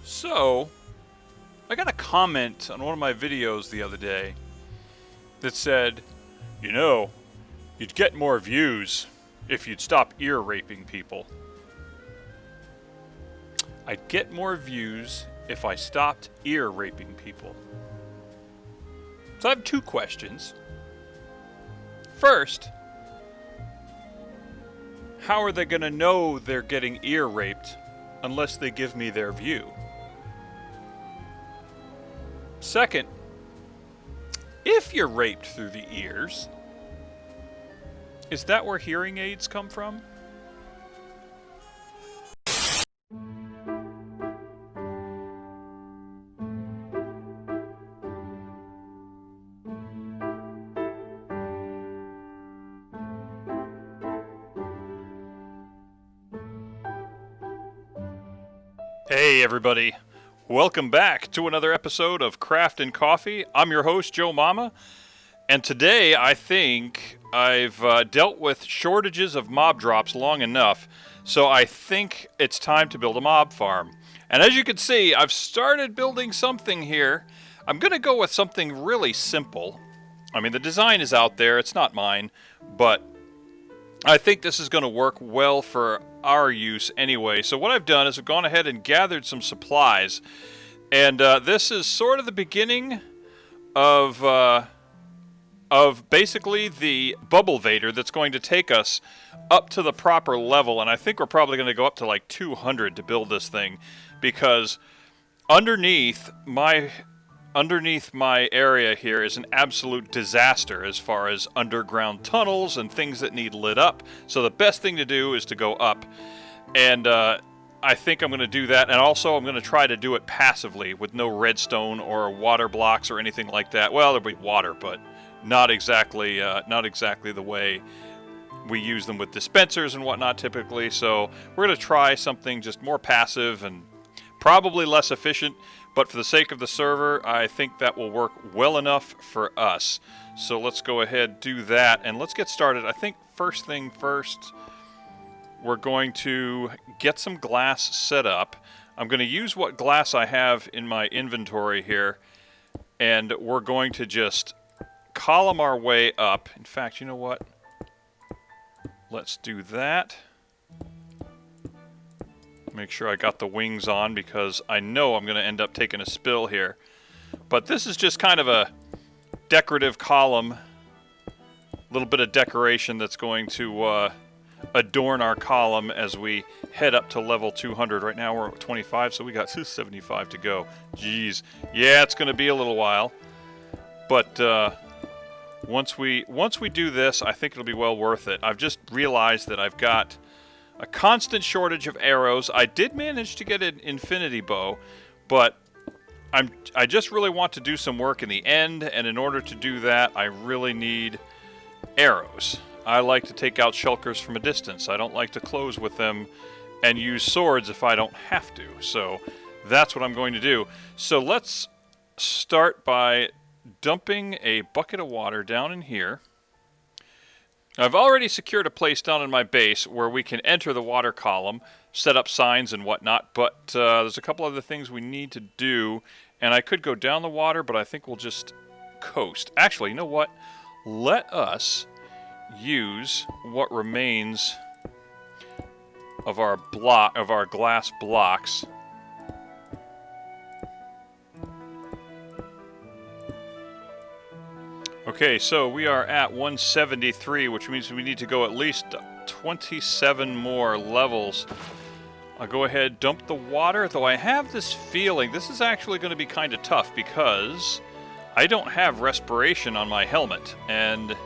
So, I got a comment on one of my videos the other day that said, you know, you'd get more views if you'd stop ear raping people. I'd get more views if I stopped ear raping people. So I have two questions. First, how are they going to know they're getting ear raped unless they give me their view? Second, if you're raped through the ears, is that where hearing aids come from? Hey everybody, welcome back to another episode of Craft and Coffee. I'm your host, Joe Mama, and today I think I've dealt with shortages of mob drops long enough, so I think it's time to build a mob farm. And as you can see, I've started building something here. I'm going to go with something really simple. I mean, the design is out there, it's not mine, but I think this is going to work well for our use anyway. So what I've done is I've gone ahead and gathered some supplies, and this is sort of the beginning of basically the bubble vader that's going to take us up to the proper level. And I think we're probably going to go up to like 200 to build this thing, because underneath my area here is an absolute disaster as far as underground tunnels and things that need lit up. So the best thing to do is to go up, and I think I'm going to do that. And also I'm going to try to do it passively with no redstone or water blocks or anything like that. Well, there'll be water, but not exactly the way we use them with dispensers and whatnot typically. So we're going to try something just more passive and probably less efficient. But for the sake of the server, I think that will work well enough for us. So let's go ahead, do that, and let's get started. I think first thing first, we're going to get some glass set up. I'm going to use what glass I have in my inventory here, and we're going to just column our way up. In fact, you know what? Let's do that. Make sure I got the wings on, because I know I'm going to end up taking a spill here. But this is just kind of a decorative column, a little bit of decoration that's going to adorn our column as we head up to level 200. Right now we're at 25, so we got 275 to go. Jeez. Yeah, it's going to be a little while. But once we do this, I think it'll be well worth it. I've just realized that I've got a constant shortage of arrows. I did manage to get an infinity bow, but I just really want to do some work in the end, and in order to do that, I really need arrows. I like to take out shulkers from a distance. I don't like to close with them and use swords if I don't have to. So that's what I'm going to do. So let's start by dumping a bucket of water down in here. I've already secured a place down in my base where we can enter the water column, set up signs and whatnot, but there's a couple other things we need to do, and I could go down the water, but I think we'll just coast. Actually, you know what? Let us use what remains of our glass blocks. Okay, so we are at 173, which means we need to go at least 27 more levels. I'll go ahead, dump the water, though I have this feeling this is actually going to be kind of tough, because I don't have respiration on my helmet, and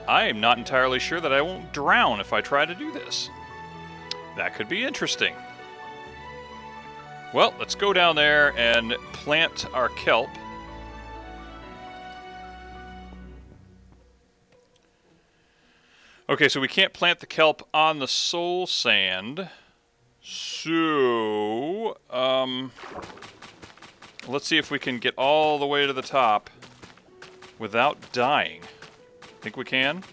I am not entirely sure that I won't drown if I try to do this. That could be interesting. Well, let's go down there and plant our kelp. Okay, so we can't plant the kelp on the soul sand. So, let's see if we can get all the way to the top without dying. Think we can?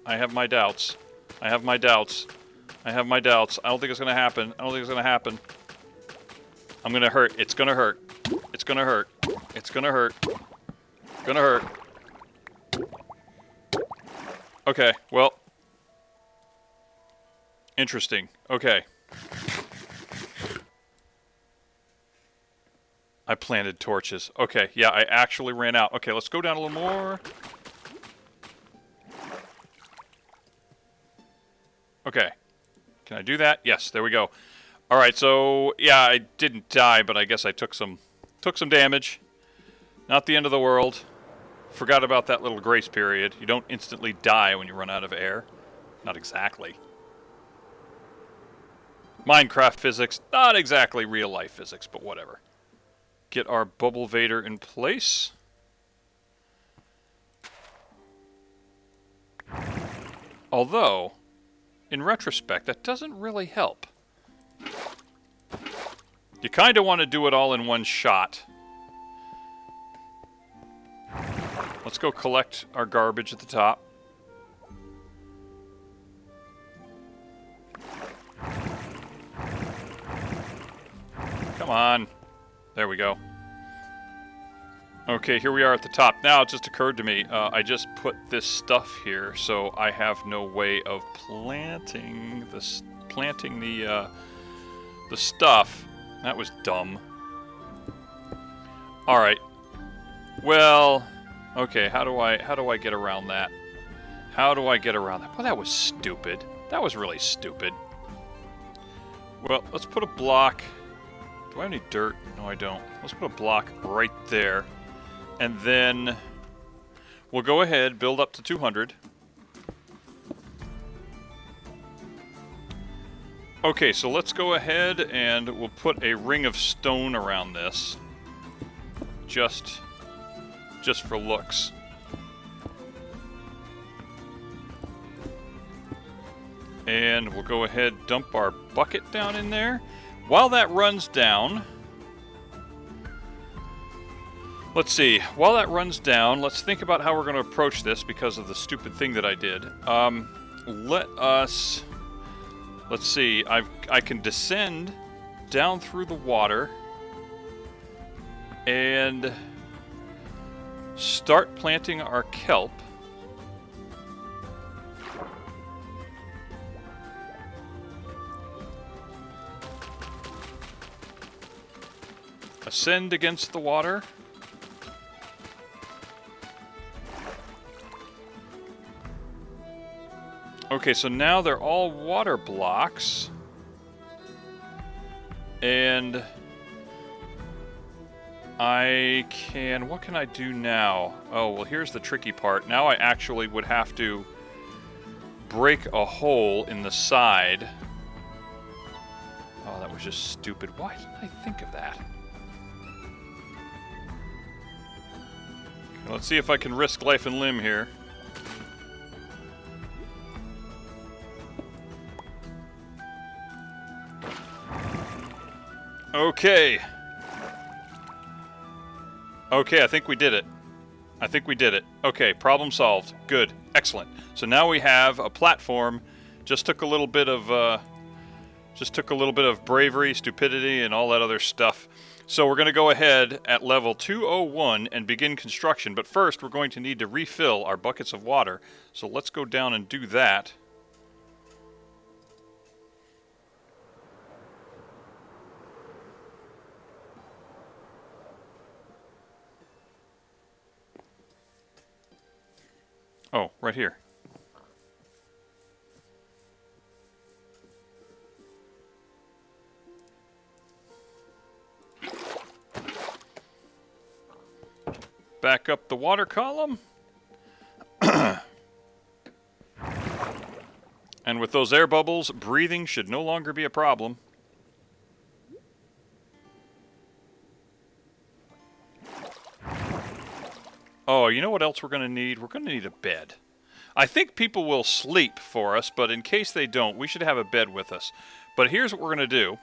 I have my doubts. I have my doubts. I don't think it's going to happen. I don't I'm gonna hurt. It's gonna hurt. It's gonna hurt. It's gonna hurt. It's gonna hurt. Okay, well. Interesting. Okay. I planted torches. Okay, yeah, I actually ran out. Okay, let's go down a little more. Okay. Can I do that? Yes, there we go. Alright, so, yeah, I didn't die, but I guess I took some damage. Not the end of the world. Forgot about that little grace period. You don't instantly die when you run out of air. Not exactly. Minecraft physics, not exactly real-life physics, but whatever. Get our bubble vader in place. Although, in retrospect, that doesn't really help. You kind of want to do it all in one shot. Let's go collect our garbage at the top. Come on. There we go. Okay, here we are at the top. Now it just occurred to me, I just put this stuff here, so I have no way of planting the stuff. That was dumb. All right. Well, okay. How do I get around that? How do I get around that? Well, that was stupid. That was really stupid. Well, let's put a block. Do I have any dirt? No, I don't. Let's put a block right there. And then we'll go ahead, build up to 200. Okay, so let's go ahead and we'll put a ring of stone around this. Just for looks. And we'll go ahead, dump our bucket down in there. While that runs down, let's see. While that runs down, let's think about how we're going to approach this because of the stupid thing that I did. Let's see. I can descend down through the water and start planting our kelp. Ascend against the water. Okay, so now they're all water blocks. And what can I do now? Oh, well, here's the tricky part. Now I actually would have to break a hole in the side. Oh, that was just stupid. Why didn't I think of that? Okay, let's see if I can risk life and limb here. Okay. Okay, I think we did it. Okay, problem solved. Good. Excellent. So now we have a platform. Just took a little bit of bravery, stupidity, and all that other stuff. So we're going to go ahead at level 201 and begin construction. But first, we're going to need to refill our buckets of water. So let's go down and do that. Oh, right here. Back up the water column. And with those air bubbles, breathing should no longer be a problem. Oh, you know what else we're going to need? We're going to need a bed. I think people will sleep for us, but in case they don't, we should have a bed with us. But here's what we're going to do.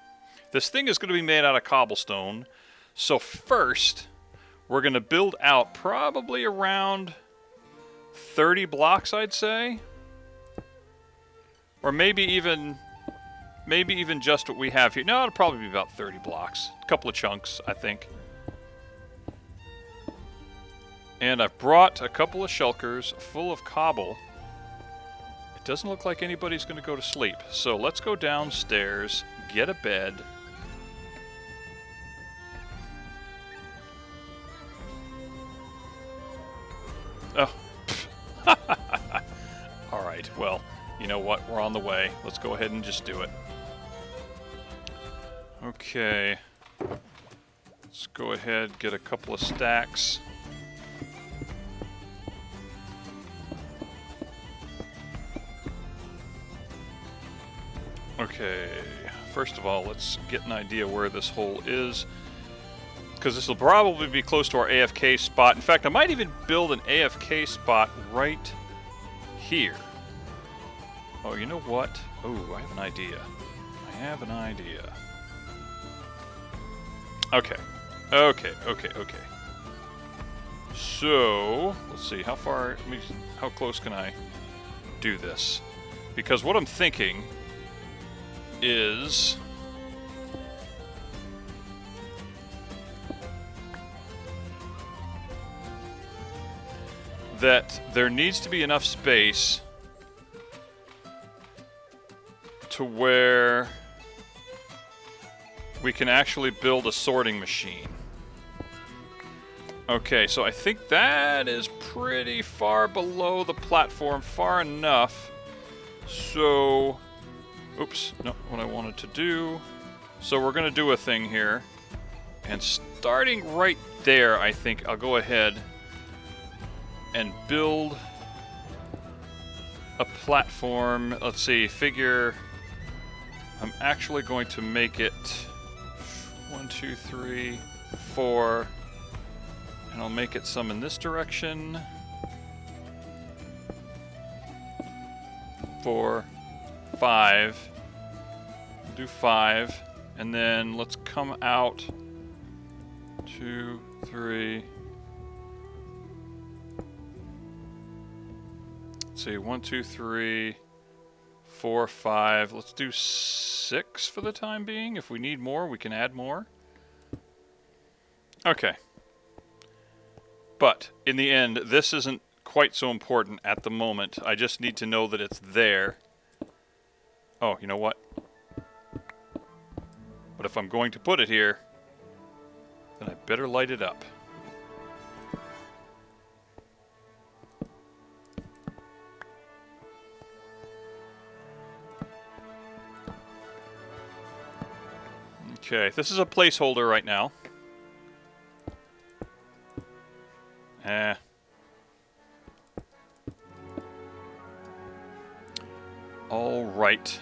This thing is going to be made out of cobblestone. So first, we're going to build out probably around 30 blocks, I'd say. Or maybe even maybe even just what we have here. No, it'll probably be about 30 blocks. A couple of chunks, I think. And I've brought a couple of shulkers full of cobble. It doesn't look like anybody's going to go to sleep. So let's go downstairs, get a bed. Oh. Alright, well, you know what? We're on the way. Let's go ahead and just do it. Okay. Let's go ahead, get a couple of stacks. Okay, first of all, let's get an idea where this hole is, because this will probably be close to our AFK spot. In fact, I might even build an AFK spot right here. Oh, you know what? Oh, I have an idea. I have an idea. Okay. Okay. So, let's see, how close can I do this? Because what I'm thinking is that there needs to be enough space to where we can actually build a sorting machine. Okay, so I think that is pretty far below the platform, far enough. So, oops, not what I wanted to do. So we're going to do a thing here. And starting right there, I think I'll go ahead and build a platform. Let's see, figure... I'm actually going to make it 1, 2, 3, 4, and I'll make it some in this direction. 4, 5, do 5, and then let's come out 2, 3. Let's see, 1, 2, 3, 4, 5. Let's do 6 for the time being. If we need more, we can add more. Okay. But in the end, this isn't quite so important at the moment. I just need to know that it's there. Oh, you know what? But if I'm going to put it here, then I better light it up. Okay, this is a placeholder right now. All right.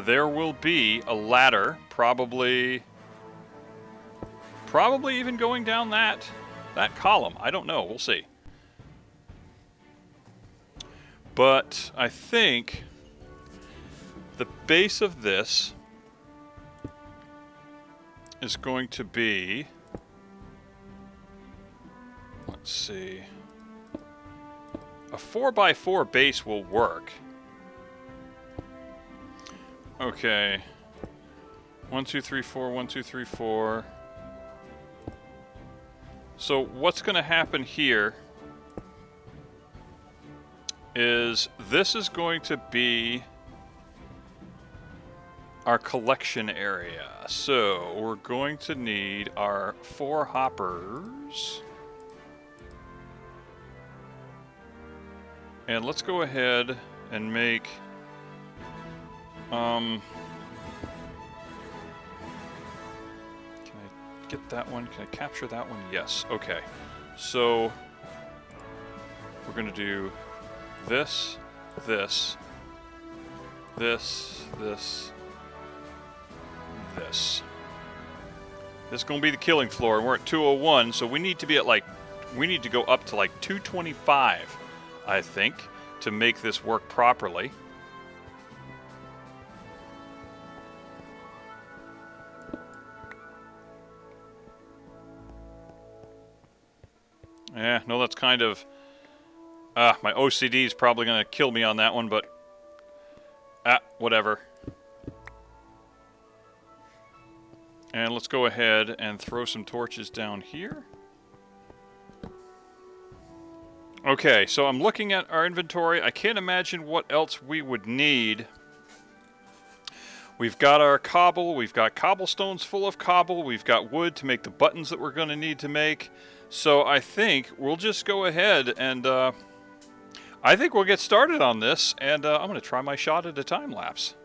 There will be a ladder, probably even going down that column. I don't know. We'll see. But I think the base of this is going to be, let's see, a 4x4 base will work. Okay. 1, 2, 3, 4, 1, 2, 3, 4. So what's going to happen here is this is going to be our collection area. So we're going to need our 4 hoppers. And let's go ahead and make can I get that one? Can I capture that one? Yes. Okay. So we're going to do this, this, this, this, this. This is going to be the killing floor, and we're at 201, so we need to be at we need to go up to 225, I think, to make this work properly. Yeah, no, that's kind of... my OCD is probably going to kill me on that one, but... whatever. And let's go ahead and throw some torches down here. Okay, so I'm looking at our inventory. I can't imagine what else we would need. We've got our cobble, we've got cobblestones full of cobble, we've got wood to make the buttons that we're going to need to make. So I think we'll just go ahead and I think we'll get started on this, and I'm going to try my shot at a time lapse.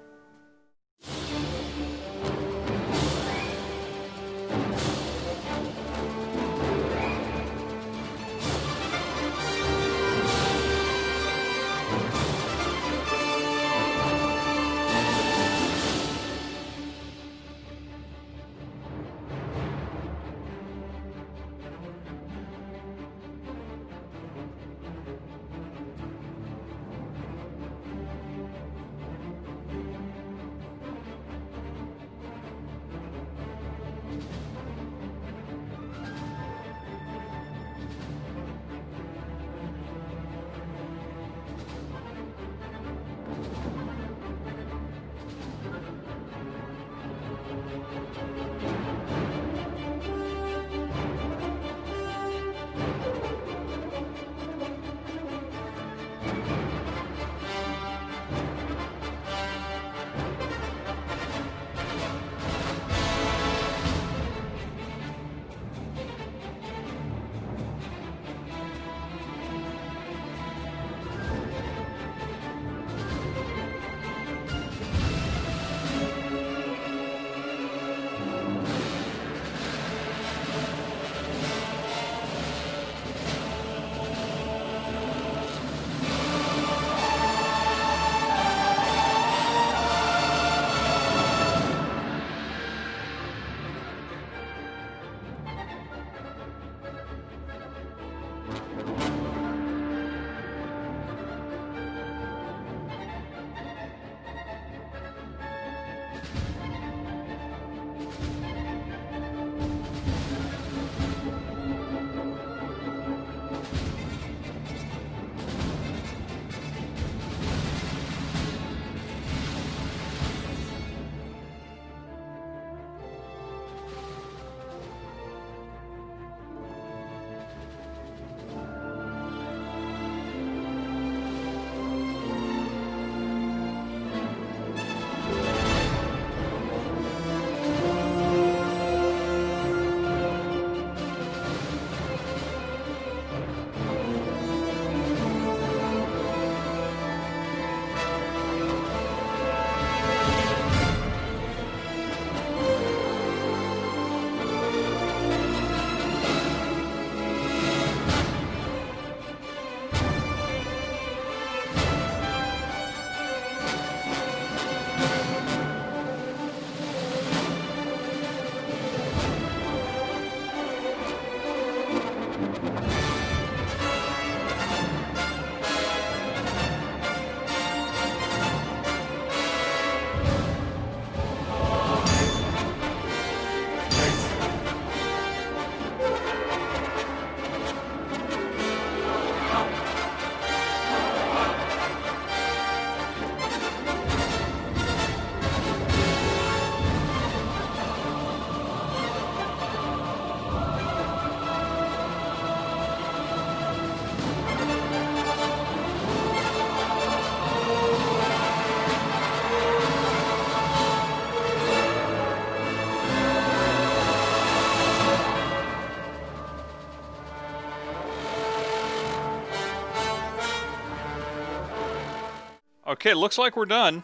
Okay, looks like we're done.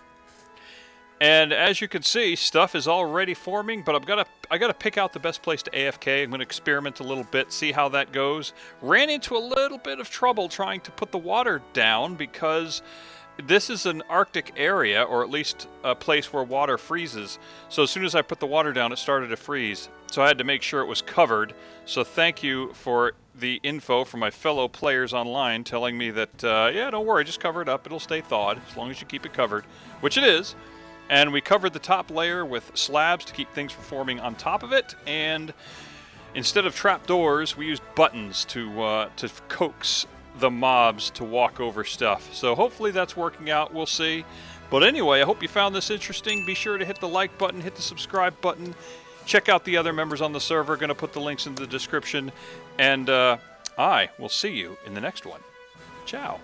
And as you can see, stuff is already forming, but I gotta pick out the best place to AFK. I'm gonna experiment a little bit, see how that goes. Ran into a little bit of trouble trying to put the water down because this is an Arctic area, or at least a place where water freezes. So as soon as I put the water down, it started to freeze. So I had to make sure it was covered. So thank you for the info from my fellow players online telling me that, yeah, don't worry, just cover it up. It'll stay thawed as long as you keep it covered, which it is. And we covered the top layer with slabs to keep things from forming on top of it. And instead of trapdoors, we used buttons to coax the mobs to walk over stuff. So hopefully that's working out. We'll see. But anyway, I hope you found this interesting. Be sure to hit the like button, hit the subscribe button. Check out the other members on the server. Going to put the links in the description. And I will see you in the next one. Ciao.